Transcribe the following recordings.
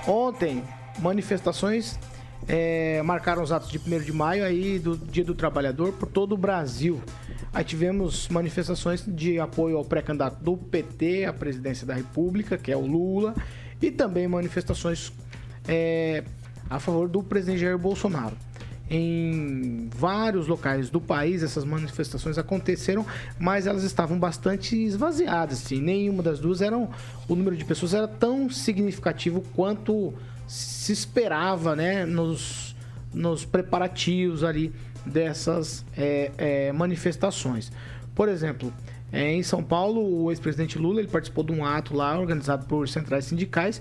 Ontem, manifestações marcaram os atos de 1º de maio aí do Dia do Trabalhador por todo o Brasil. Aí tivemos manifestações de apoio ao pré-candidato do PT à presidência da República, que é o Lula, e também manifestações a favor do presidente Jair Bolsonaro. Em vários locais do país essas manifestações aconteceram, mas elas estavam bastante esvaziadas, assim. Nenhuma das duas o número de pessoas era tão significativo quanto se esperava, né, nos preparativos ali dessas manifestações. Por exemplo, em São Paulo, o ex-presidente Lula ele participou de um ato lá organizado por centrais sindicais.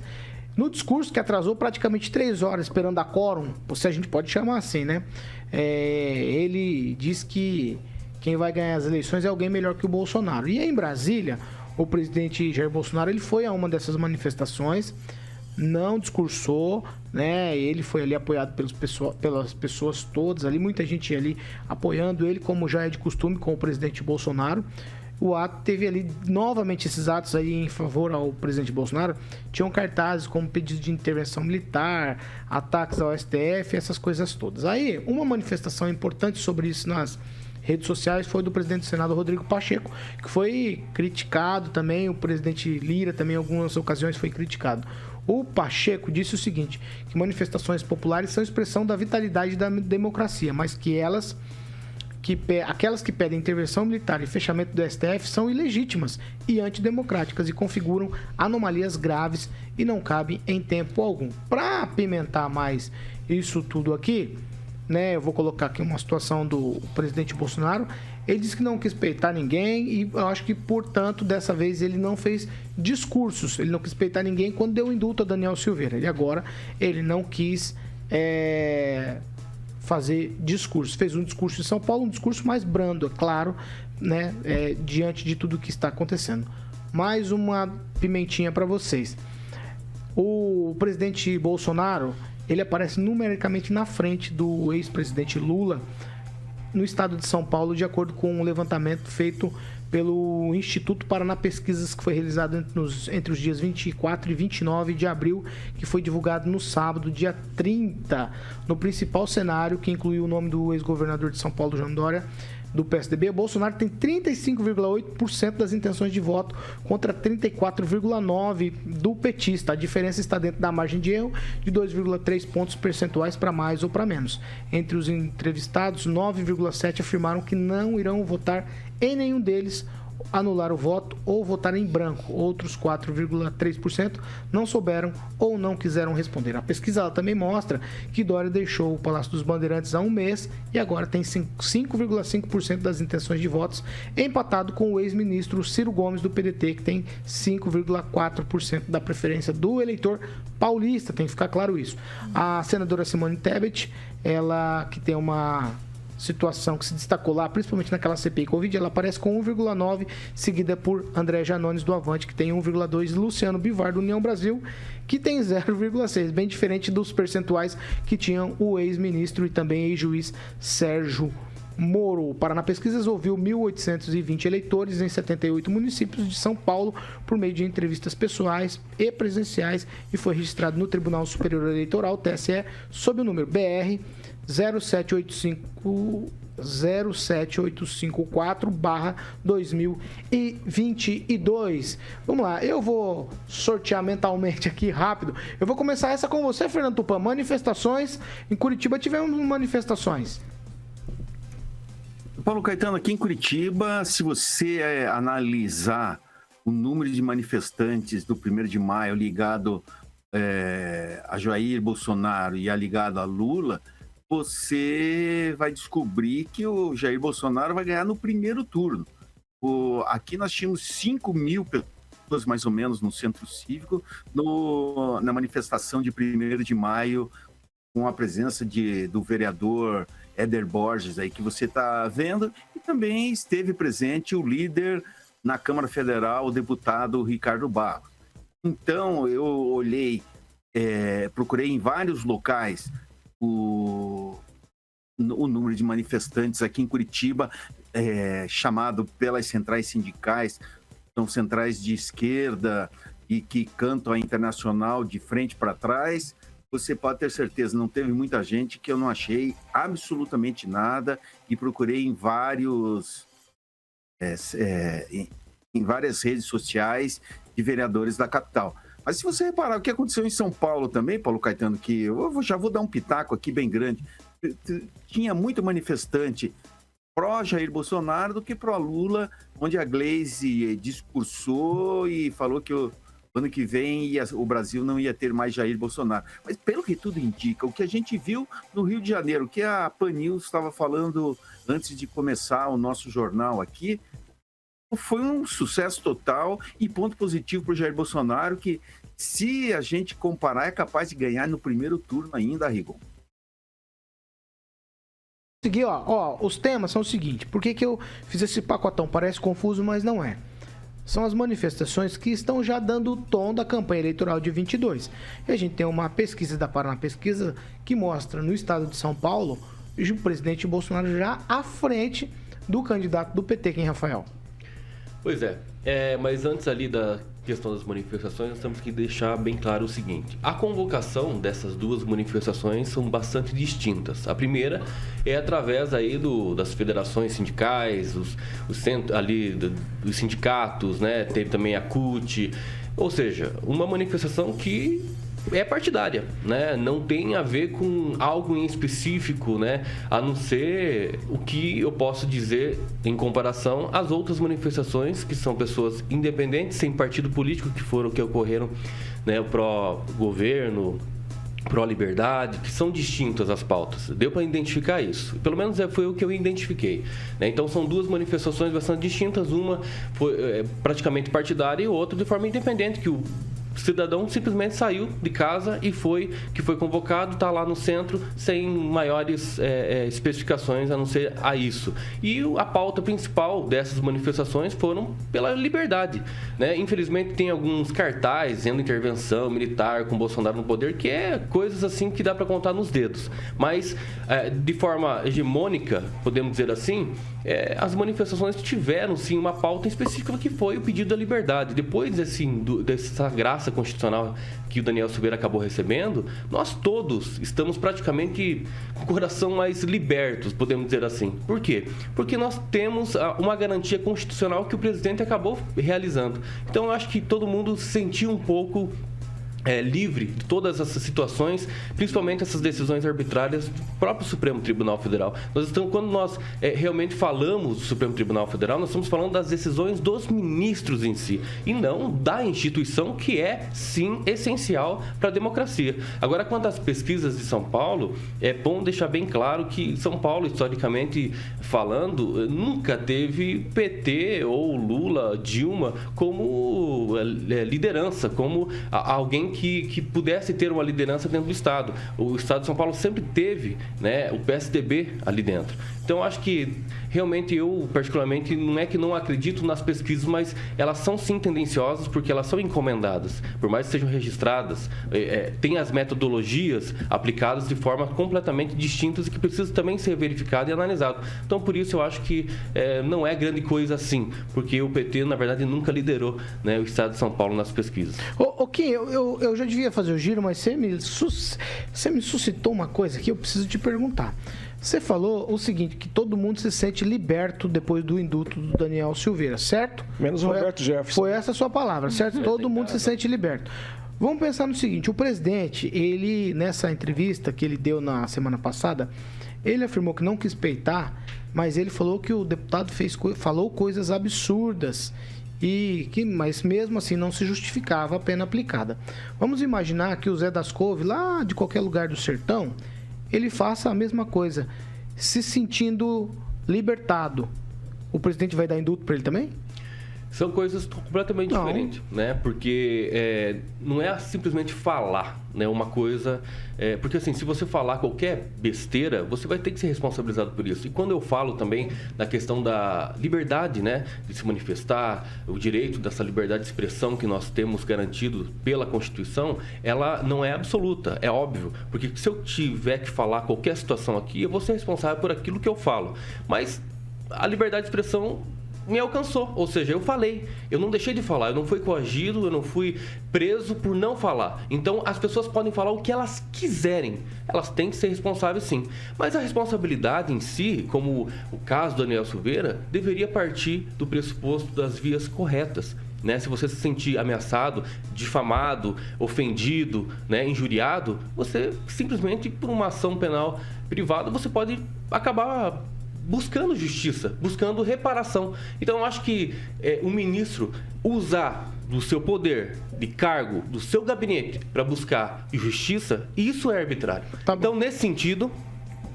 No discurso, que atrasou praticamente 3 horas esperando a quórum, se a gente pode chamar assim, né? Ele diz que quem vai ganhar as eleições é alguém melhor que o Bolsonaro. E aí, em Brasília, o presidente Jair Bolsonaro ele foi a uma dessas manifestações, não discursou, né? Ele foi ali apoiado pelas pessoas todas ali, muita gente ali apoiando ele, como já é de costume com o presidente Bolsonaro. O ato teve ali novamente esses atos aí em favor ao presidente Bolsonaro. Tinham cartazes como pedido de intervenção militar, ataques ao STF, essas coisas todas. Aí, uma manifestação importante sobre isso nas redes sociais foi do presidente do Senado, Rodrigo Pacheco, que foi criticado também. O presidente Lira também em algumas ocasiões foi criticado. O Pacheco disse o seguinte, que manifestações populares são expressão da vitalidade da democracia, mas que aquelas que pedem intervenção militar e fechamento do STF são ilegítimas e antidemocráticas e configuram anomalias graves e não cabem em tempo algum. Para apimentar mais isso tudo aqui, né, eu vou colocar aqui uma situação do presidente Bolsonaro. Ele disse que não quis peitar ninguém e eu acho que, portanto, dessa vez ele não fez discursos. Ele não quis peitar ninguém quando deu indulto a Daniel Silveira. E agora ele não quis fazer discurso. Fez um discurso em São Paulo, um discurso mais brando, é claro, né, diante de tudo que está acontecendo. Mais uma pimentinha para vocês. O presidente Bolsonaro, ele aparece numericamente na frente do ex-presidente Lula no estado de São Paulo, de acordo com um levantamento feito pelo Instituto Paraná Pesquisas, que foi realizado entre os dias 24 e 29 de abril, que foi divulgado no sábado, dia 30, no principal cenário, que incluiu o nome do ex-governador de São Paulo, João Dória, do PSDB. Bolsonaro tem 35,8% das intenções de voto contra 34,9% do petista. A diferença está dentro da margem de erro de 2,3 pontos percentuais para mais ou para menos. Entre os entrevistados, 9,7% afirmaram que não irão votar em nenhum deles, anular o voto ou votar em branco. Outros 4,3% não souberam ou não quiseram responder. A pesquisa ela também mostra que Dória deixou o Palácio dos Bandeirantes há um mês e agora tem 5,5% das intenções de votos, empatado com o ex-ministro Ciro Gomes do PDT, que tem 5,4% da preferência do eleitor paulista. Tem que ficar claro isso. A senadora Simone Tebet, ela que tem uma situação que se destacou lá, principalmente naquela CPI Covid, ela aparece com 1,9%, seguida por André Janones do Avante, que tem 1,2%, e Luciano Bivar do União Brasil, que tem 0,6%, bem diferente dos percentuais que tinham o ex-ministro e também ex-juiz Sérgio Moro. O Paraná Pesquisas ouviu 1.820 eleitores em 78 municípios de São Paulo por meio de entrevistas pessoais e presenciais e foi registrado no Tribunal Superior Eleitoral, TSE, sob o número BR 07854/2022. Vamos lá, eu vou sortear mentalmente aqui rápido. Eu vou começar essa com você, Fernando Tupan. Manifestações. Em Curitiba tivemos manifestações. Paulo Caetano, aqui em Curitiba, se você analisar o número de manifestantes do 1º de maio ligado a Jair Bolsonaro e ligado a Lula, você vai descobrir que o Jair Bolsonaro vai ganhar no primeiro turno. Aqui nós tínhamos 5.000 pessoas, mais ou menos, no Centro Cívico, na manifestação de 1º de maio, com a presença do vereador Éder Borges, aí que você está vendo, e também esteve presente o líder na Câmara Federal, o deputado Ricardo Barros. Então, eu olhei, procurei em vários locais o número de manifestantes aqui em Curitiba, chamado pelas centrais sindicais, são centrais de esquerda, e que cantam a Internacional de frente para trás, você pode ter certeza, não teve muita gente que eu não achei absolutamente nada e procurei em várias redes sociais de vereadores da capital. Mas se você reparar o que aconteceu em São Paulo também, Paulo Caetano, que eu já vou dar um pitaco aqui bem grande, tinha muito manifestante pró-Jair Bolsonaro do que pró-Lula, onde a Gleisi discursou e falou que o ano que vem o Brasil não ia ter mais Jair Bolsonaro. Mas pelo que tudo indica, o que a gente viu no Rio de Janeiro, o que a Pan News estava falando antes de começar o nosso jornal aqui, foi um sucesso total e ponto positivo para o Jair Bolsonaro, que se a gente comparar é capaz de ganhar no primeiro turno ainda, Rigon. Seguir, os temas são o seguinte, por que eu fiz esse pacotão? Parece confuso, mas não é. São as manifestações que estão já dando o tom da campanha eleitoral de 22. E a gente tem uma pesquisa da Paraná Pesquisa que mostra no estado de São Paulo o presidente Bolsonaro já à frente do candidato do PT, quem, Rafael? Pois é, mas antes ali da questão das manifestações, nós temos que deixar bem claro o seguinte: a convocação dessas duas manifestações são bastante distintas. A primeira é através aí das federações sindicais, os centros ali dos sindicatos, né? Teve também a CUT, ou seja, uma manifestação que é partidária, né? Não tem a ver com algo em específico, né? A não ser o que eu posso dizer em comparação às outras manifestações, que são pessoas independentes, sem partido político, que ocorreram, né? Pró-governo, pró-liberdade, que são distintas as pautas. Deu para identificar isso. Pelo menos foi o que eu identifiquei, né? Então são duas manifestações bastante distintas. Uma foi praticamente partidária e outra de forma independente, que o cidadão simplesmente saiu de casa e foi convocado, está lá no centro, sem maiores especificações a não ser a isso. E a pauta principal dessas manifestações foram pela liberdade, né? Infelizmente tem alguns cartazes dizendo intervenção militar com Bolsonaro no poder, que é coisas assim que dá para contar nos dedos. Mas de forma hegemônica, podemos dizer assim, as manifestações tiveram sim uma pauta específica, que foi o pedido da liberdade. Depois dessa graça constitucional que o Daniel Silveira acabou recebendo, nós todos estamos praticamente com o coração mais libertos, podemos dizer assim. Por quê? Porque nós temos uma garantia constitucional que o presidente acabou realizando. Então eu acho que todo mundo se sentiu um pouco livre de todas essas situações, principalmente essas decisões arbitrárias do próprio Supremo Tribunal Federal. Quando nós realmente falamos do Supremo Tribunal Federal, nós estamos falando das decisões dos ministros em si, e não da instituição, que é, sim, essencial para a democracia. Agora, quanto às pesquisas de São Paulo, é bom deixar bem claro que São Paulo, historicamente falando, nunca teve PT ou Lula, Dilma, como liderança, como alguém que pudesse ter uma liderança dentro do Estado. O Estado de São Paulo sempre teve, né, o PSDB ali dentro. Então, acho que realmente eu, particularmente, não é que não acredito nas pesquisas, mas elas são sim tendenciosas, porque elas são encomendadas, por mais que sejam registradas, tem as metodologias aplicadas de forma completamente distintas e que precisam também ser verificado e analisado. Então, por isso eu acho que não é grande coisa assim, porque o PT, na verdade, nunca liderou, né, o Estado de São Paulo nas pesquisas. Kim, eu já devia fazer o giro, mas você me suscitou uma coisa que eu preciso te perguntar. Você falou o seguinte, que todo mundo se sente liberto depois do indulto do Daniel Silveira, certo? Menos o Roberto Jefferson. Foi essa a sua palavra, certo? Todo mundo se sente liberto. Vamos pensar no seguinte, o presidente, ele, nessa entrevista que ele deu na semana passada, ele afirmou que não quis peitar, mas ele falou que o deputado falou coisas absurdas, mas mesmo assim não se justificava a pena aplicada. Vamos imaginar que o Zé das Couve, lá de qualquer lugar do sertão, ele faça a mesma coisa, se sentindo libertado. O presidente vai dar indulto para ele também? São coisas completamente diferentes, né? Porque não é simplesmente falar, né, uma coisa... porque assim, se você falar qualquer besteira, você vai ter que ser responsabilizado por isso. E quando eu falo também da questão da liberdade, né, de se manifestar, o direito dessa liberdade de expressão que nós temos garantido pela Constituição, ela não é absoluta, é óbvio. Porque se eu tiver que falar qualquer situação aqui, eu vou ser responsável por aquilo que eu falo. Mas a liberdade de expressão me alcançou. Ou seja, eu falei. Eu não deixei de falar. Eu não fui coagido, eu não fui preso por não falar. Então, as pessoas podem falar o que elas quiserem. Elas têm que ser responsáveis, sim. Mas a responsabilidade em si, como o caso do Daniel Silveira, deveria partir do pressuposto das vias corretas. Né? Se você se sentir ameaçado, difamado, ofendido, né, injuriado, você simplesmente, por uma ação penal privada, você pode acabar buscando justiça, buscando reparação. Então, eu acho que o ministro usar do seu poder, de cargo, do seu gabinete para buscar justiça, isso é arbitrário. Tá então, nesse sentido,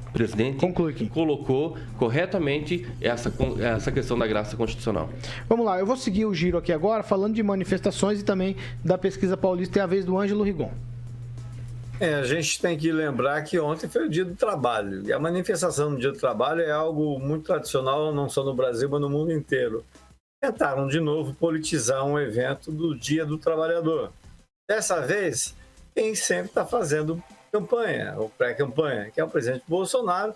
o presidente colocou corretamente essa questão da graça constitucional. Vamos lá, eu vou seguir o giro aqui agora, falando de manifestações e também da pesquisa paulista, é a vez do Ângelo Rigon. A gente tem que lembrar que ontem foi o Dia do Trabalho, e a manifestação do Dia do Trabalho é algo muito tradicional, não só no Brasil, mas no mundo inteiro. Tentaram, de novo, politizar um evento do Dia do Trabalhador. Dessa vez, quem sempre está fazendo campanha, ou pré-campanha, que é o presidente Bolsonaro,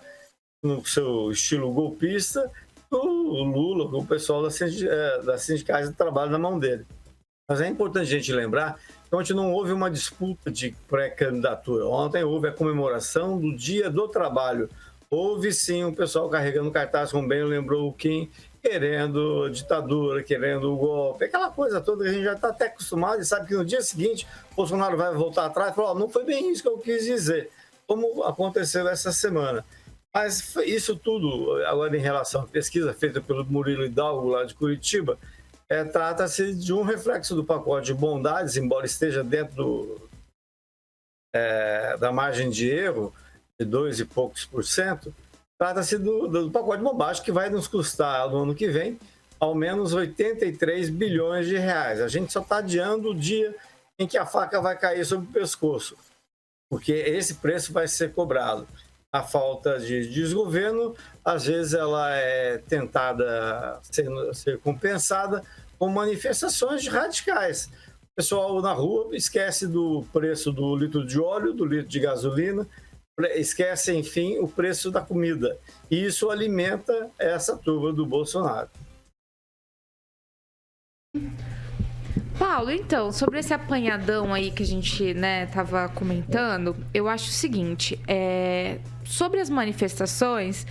no seu estilo golpista, o Lula, com o pessoal das sindicais de trabalho na mão dele. Mas é importante a gente lembrar que ontem não houve uma disputa de pré-candidatura. Ontem houve a comemoração do Dia do Trabalho. Houve sim um pessoal carregando cartaz, como bem lembrou o Kim, querendo ditadura, querendo o golpe, aquela coisa toda que a gente já está até acostumado e sabe que no dia seguinte Bolsonaro vai voltar atrás e falar, não foi bem isso que eu quis dizer, como aconteceu essa semana. Mas isso tudo, agora em relação à pesquisa feita pelo Murilo Hidalgo, lá de Curitiba, trata-se de um reflexo do pacote de bondades, embora esteja dentro da margem de erro de 2 e poucos %. Trata-se do pacote de bobagem que vai nos custar no ano que vem ao menos 83 bilhões de reais. A gente só está adiando o dia em que a faca vai cair sobre o pescoço, porque esse preço vai ser cobrado. A falta de desgoverno, às vezes ela é tentada ser compensada com manifestações radicais. O pessoal na rua esquece do preço do litro de óleo, do litro de gasolina, esquece, enfim, o preço da comida. E isso alimenta essa turma do Bolsonaro. Paulo, então, sobre esse apanhadão aí que a gente, tava comentando, eu acho o seguinte, sobre as manifestações,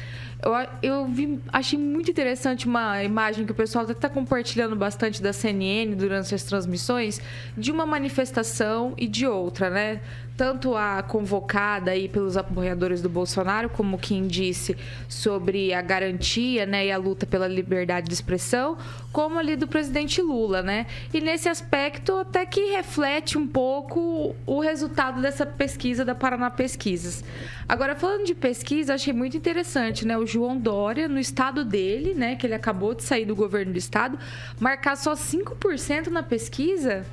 achei muito interessante uma imagem que o pessoal até está compartilhando bastante da CNN durante as transmissões, de uma manifestação e de outra, né? Tanto a convocada aí pelos apoiadores do Bolsonaro, como quem disse sobre a garantia, e a luta pela liberdade de expressão, como ali do presidente Lula, né? E nesse aspecto até que reflete um pouco o resultado dessa pesquisa da Paraná Pesquisas. Agora, falando de pesquisa, achei muito interessante, né? O João Dória, no estado dele, né? Que ele acabou de sair do governo do estado, marcar só 5% na pesquisa.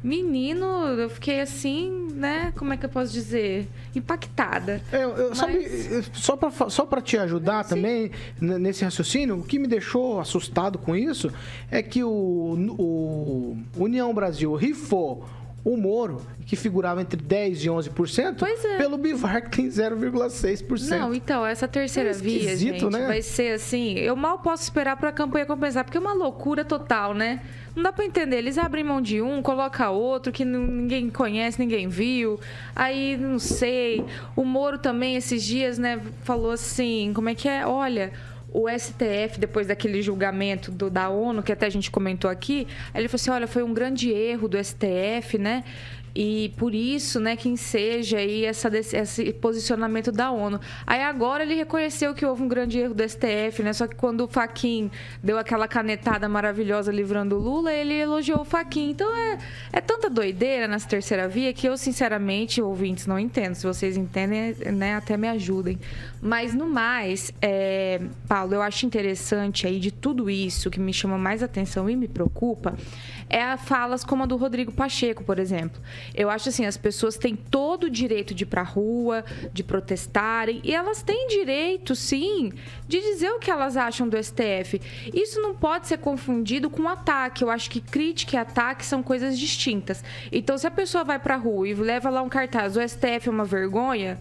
Menino, eu fiquei assim, né? Como é que eu posso dizer? Impactada. Só para te ajudar também nesse raciocínio, o que me deixou assustado com isso é que o União Brasil rifou o Moro, que figurava entre 10% e 11%, pelo Bivar, que tem 0,6%. Não, então, essa terceira via, gente, né? Vai ser assim, eu mal posso esperar para a campanha compensar, porque é uma loucura total, né? Não dá para entender, eles abrem mão de um, coloca outro, que ninguém conhece, ninguém viu, aí, não sei, o Moro também, esses dias, né, falou assim, como é que é? Olha, o STF, depois daquele julgamento da ONU, que até a gente comentou aqui, aí ele falou assim, olha, foi um grande erro do STF, né? E por isso, né, que enseja aí esse posicionamento da ONU. Aí agora ele reconheceu que houve um grande erro do STF, né? Só que quando o Fachin deu aquela canetada maravilhosa livrando o Lula, ele elogiou o Fachin. Então é tanta doideira nessa terceira via que eu, sinceramente, ouvintes, não entendo. Se vocês entendem, né, até me ajudem. Mas no mais, Paulo, eu acho interessante aí de tudo isso, que me chama mais atenção e me preocupa, falas como a do Rodrigo Pacheco, por exemplo. Eu acho assim, as pessoas têm todo o direito de ir pra rua, de protestarem, e elas têm direito, sim, de dizer o que elas acham do STF. Isso não pode ser confundido com ataque. Eu acho que crítica e ataque são coisas distintas. Então, se a pessoa vai pra rua e leva lá um cartaz, o STF é uma vergonha,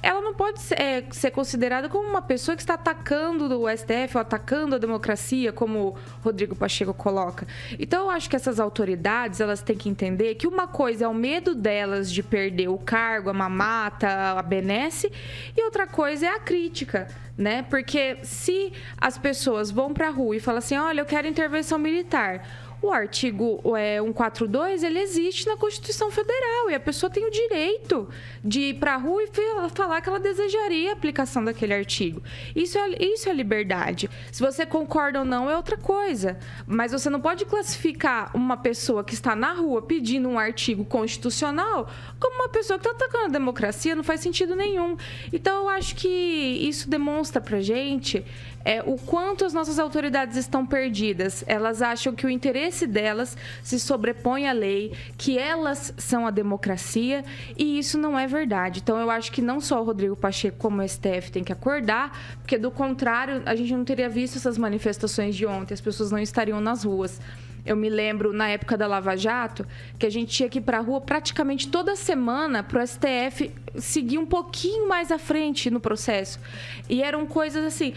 ela não pode ser considerada como uma pessoa que está atacando o STF ou atacando a democracia, como o Rodrigo Pacheco coloca. Então, eu acho que essas autoridades, elas têm que entender que uma coisa é o medo delas de perder o cargo, a mamata, a benesse, e outra coisa é a crítica, né? Porque se as pessoas vão para a rua e falam assim, olha, eu quero intervenção militar, o artigo 142, ele existe na Constituição Federal e a pessoa tem o direito de ir para a rua e falar que ela desejaria a aplicação daquele artigo. Isso é liberdade. Se você concorda ou não é outra coisa, mas você não pode classificar uma pessoa que está na rua pedindo um artigo constitucional como uma pessoa que está atacando a democracia, não faz sentido nenhum. Então, eu acho que isso demonstra pra gente o quanto as nossas autoridades estão perdidas. Elas acham que o interesse delas se sobrepõe à lei, que elas são a democracia, e isso não é verdade. Então, eu acho que não só o Rodrigo Pacheco, como o STF, tem que acordar, porque, do contrário, a gente não teria visto essas manifestações de ontem, as pessoas não estariam nas ruas. Eu me lembro, na época da Lava Jato, que a gente tinha que ir para a rua praticamente toda semana para o STF seguir um pouquinho mais à frente no processo. E eram coisas assim,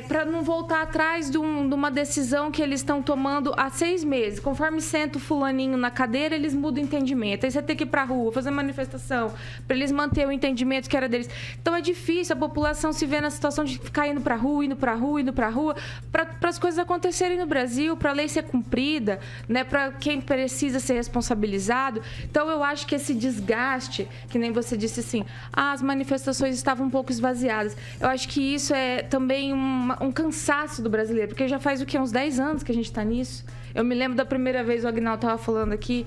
para não voltar atrás de uma decisão que eles estão tomando há 6 meses. Conforme senta o fulaninho na cadeira, eles mudam o entendimento. Aí você tem que ir para a rua, fazer manifestação, para eles manterem o entendimento que era deles. Então é difícil a população se ver na situação de ficar indo para a rua, para as coisas acontecerem no Brasil, para a lei ser cumprida, né, para quem precisa ser responsabilizado. Então, eu acho que esse desgaste, que nem você disse assim, as manifestações estavam um pouco esvaziadas. Eu acho que isso é também um cansaço do brasileiro, porque já faz uns 10 anos que a gente está nisso. Eu me lembro da primeira vez, o Aguinaldo estava falando aqui,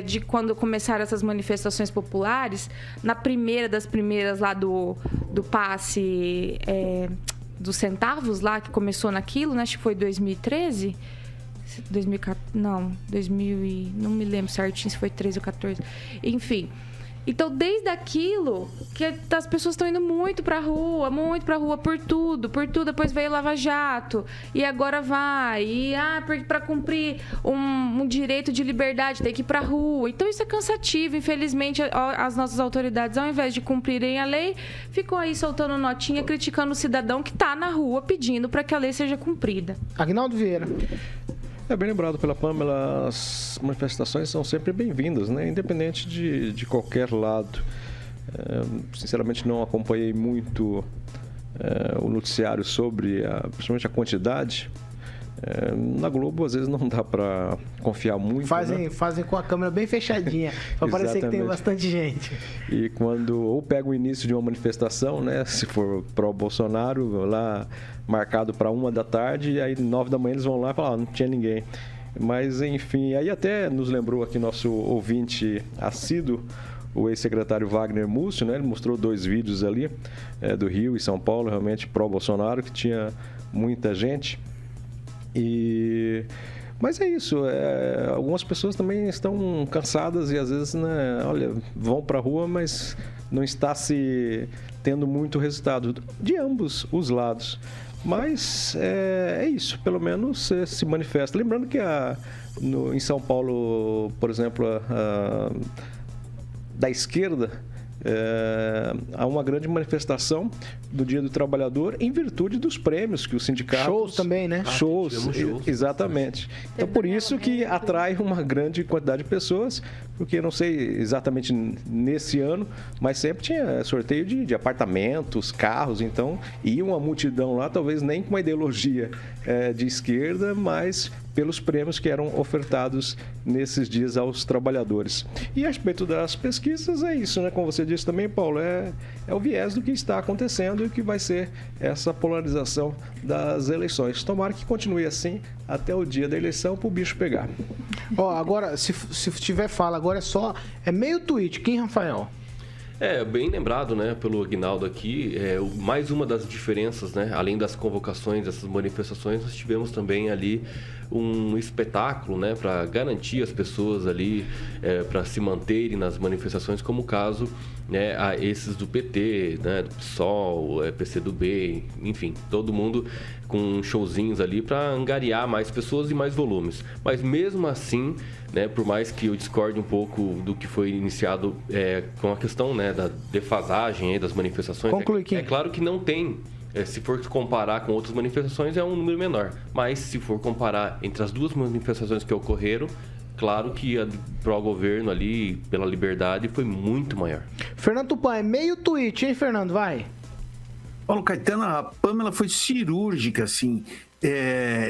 de quando começaram essas manifestações populares, na primeira das primeiras lá do passe dos centavos lá, que começou naquilo, né, acho que foi 2013... 2000 não me lembro certinho se foi 13 ou 14. Enfim. Então, desde aquilo, que as pessoas estão indo muito pra rua por tudo. Depois veio Lava Jato, e agora vai. E, para cumprir um direito de liberdade, tem que ir pra rua. Então, isso é cansativo. Infelizmente, as nossas autoridades, ao invés de cumprirem a lei, ficam aí soltando notinha, criticando o cidadão que tá na rua pedindo para que a lei seja cumprida. Aguinaldo Vieira. É bem lembrado pela Pâmela, as manifestações são sempre bem-vindas, né? Independente de qualquer lado. Sinceramente, não acompanhei muito o noticiário sobre, principalmente a quantidade. Na Globo, às vezes, não dá para confiar muito. Fazem com a câmera bem fechadinha, para parecer que tem bastante gente. E quando ou pega o início de uma manifestação, né? Se for pró-Bolsonaro, lá marcado para 1 da tarde, e aí 9 da manhã eles vão lá e falam, não tinha ninguém. Mas, enfim, aí até nos lembrou aqui nosso ouvinte assíduo, o ex-secretário Wagner Múcio, né? Ele mostrou 2 vídeos ali, do Rio e São Paulo, realmente pró-Bolsonaro, que tinha muita gente. Mas é isso, algumas pessoas também estão cansadas e às vezes, né, vão para a rua, mas não está se tendo muito resultado de ambos os lados. Mas é isso, pelo menos se manifesta. Lembrando que em São Paulo, por exemplo, da esquerda, há uma grande manifestação do Dia do Trabalhador em virtude dos prêmios que os sindicatos... Shows também, né? Shows, exatamente. Então, por isso que atrai uma grande quantidade de pessoas, porque eu não sei exatamente nesse ano, mas sempre tinha sorteio de apartamentos, carros, então ia uma multidão lá, talvez nem com uma ideologia de esquerda, mas pelos prêmios que eram ofertados nesses dias aos trabalhadores. E a respeito das pesquisas, é isso, né? Como você disse também, Paulo, é o viés do que está acontecendo e que vai ser essa polarização das eleições. Tomara que continue assim até o dia da eleição para o bicho pegar. Agora, se tiver fala, agora é meio tweet. Quem, Rafael? Bem lembrado, né, pelo Aguinaldo aqui, mais uma das diferenças, né, além das convocações, dessas manifestações, nós tivemos também ali um espetáculo, né, para garantir as pessoas ali, para se manterem nas manifestações, como o caso, né, a esses do PT, né, do PSOL, PCdoB, enfim, todo mundo com showzinhos ali para angariar mais pessoas e mais volumes. Mas mesmo assim, né? Por mais que eu discorde um pouco do que foi iniciado com a questão, né, da defasagem aí das manifestações. Conclui, Kim. É claro que não tem. Se for comparar com outras manifestações, é um número menor. Mas se for comparar entre as duas manifestações que ocorreram, claro que a pró-governo ali, pela liberdade, foi muito maior. Fernando Tupan, é meio tweet, hein, Fernando? Vai. Paulo Caetano, a Pâmela foi cirúrgica, assim.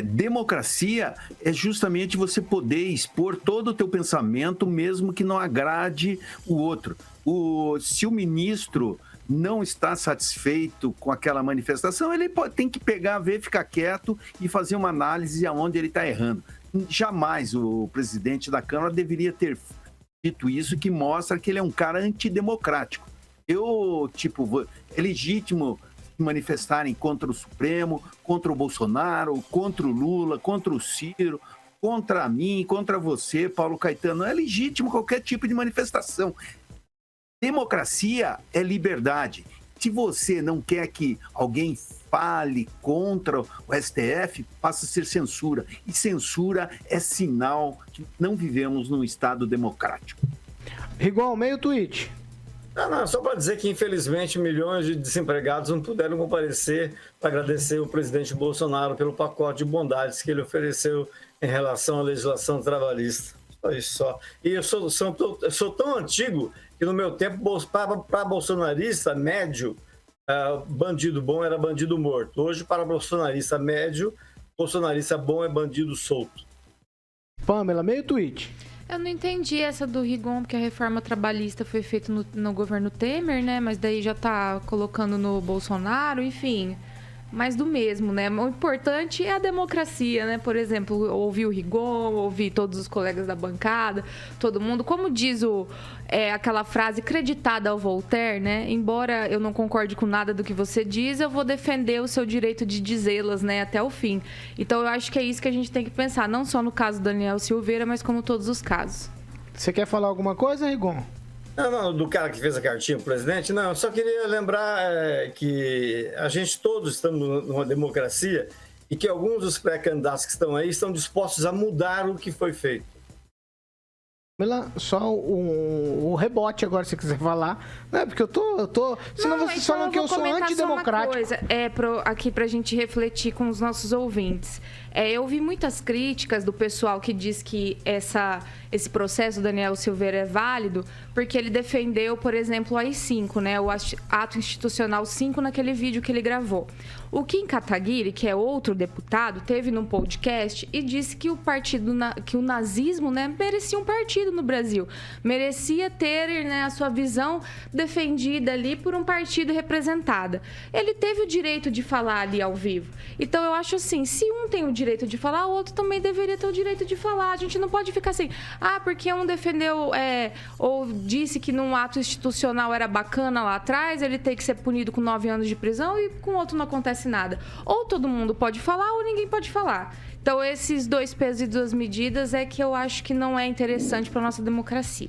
Democracia é justamente você poder expor todo o teu pensamento, mesmo que não agrade o outro. Se o ministro não está satisfeito com aquela manifestação, ele tem que pegar, ver, ficar quieto e fazer uma análise aonde ele está errando. Jamais o presidente da Câmara deveria ter dito isso, que mostra que ele é um cara antidemocrático. É legítimo manifestarem contra o Supremo, contra o Bolsonaro, contra o Lula, contra o Ciro, contra mim, contra você, Paulo Caetano. É legítimo qualquer tipo de manifestação. Democracia é liberdade. Se você não quer que alguém fale contra o STF, passa a ser censura. E censura é sinal que não vivemos num Estado democrático. Rigon, meio tweet. Não, só para dizer que, infelizmente, milhões de desempregados não puderam comparecer para agradecer o presidente Bolsonaro pelo pacote de bondades que ele ofereceu em relação à legislação trabalhista. Só isso só. E eu sou tão antigo que, no meu tempo, para bolsonarista médio, bandido bom era bandido morto. Hoje, para bolsonarista médio, bolsonarista bom é bandido solto. Pâmela, meio tweet. Eu não entendi essa do Rigon, porque a reforma trabalhista foi feita no governo Temer, né? Mas daí já tá colocando no Bolsonaro, enfim. Mais do mesmo, né? O importante é a democracia, né? Por exemplo, ouvir o Rigon, ouvir todos os colegas da bancada, todo mundo. Como diz aquela frase creditada ao Voltaire, né? Embora eu não concorde com nada do que você diz, eu vou defender o seu direito de dizê-las, né? Até o fim. Então, eu acho que é isso que a gente tem que pensar. Não só no caso do Daniel Silveira, mas como todos os casos. Você quer falar alguma coisa, Rigon? Não, do cara que fez a cartinha pro presidente, não. Eu só queria lembrar que a gente todos estamos numa democracia e que alguns dos pré-candidatos que estão aí estão dispostos a mudar o que foi feito. Só o rebote agora, se quiser falar. Não é porque eu tô senão vocês falam que eu sou antidemocrático. Aqui pra gente refletir com os nossos ouvintes. Eu vi muitas críticas do pessoal que diz que esse processo do Daniel Silveira é válido porque ele defendeu, por exemplo, o AI-5, né? O ato institucional 5 naquele vídeo que ele gravou. O Kim Kataguiri, que é outro deputado, teve num podcast e disse que que o nazismo, né, merecia um partido no Brasil. Merecia ter, né, a sua visão defendida ali por um partido representada. Ele teve o direito de falar ali ao vivo. Então, eu acho assim, se um tem o direito de falar, o outro também deveria ter o direito de falar. A gente não pode ficar assim, porque um defendeu ou disse que num ato institucional era bacana lá atrás, ele tem que ser punido com 9 anos de prisão e com outro não acontece nada. Ou todo mundo pode falar ou ninguém pode falar. Então, esses 2 pesos e 2 medidas é que eu acho que não é interessante para nossa democracia.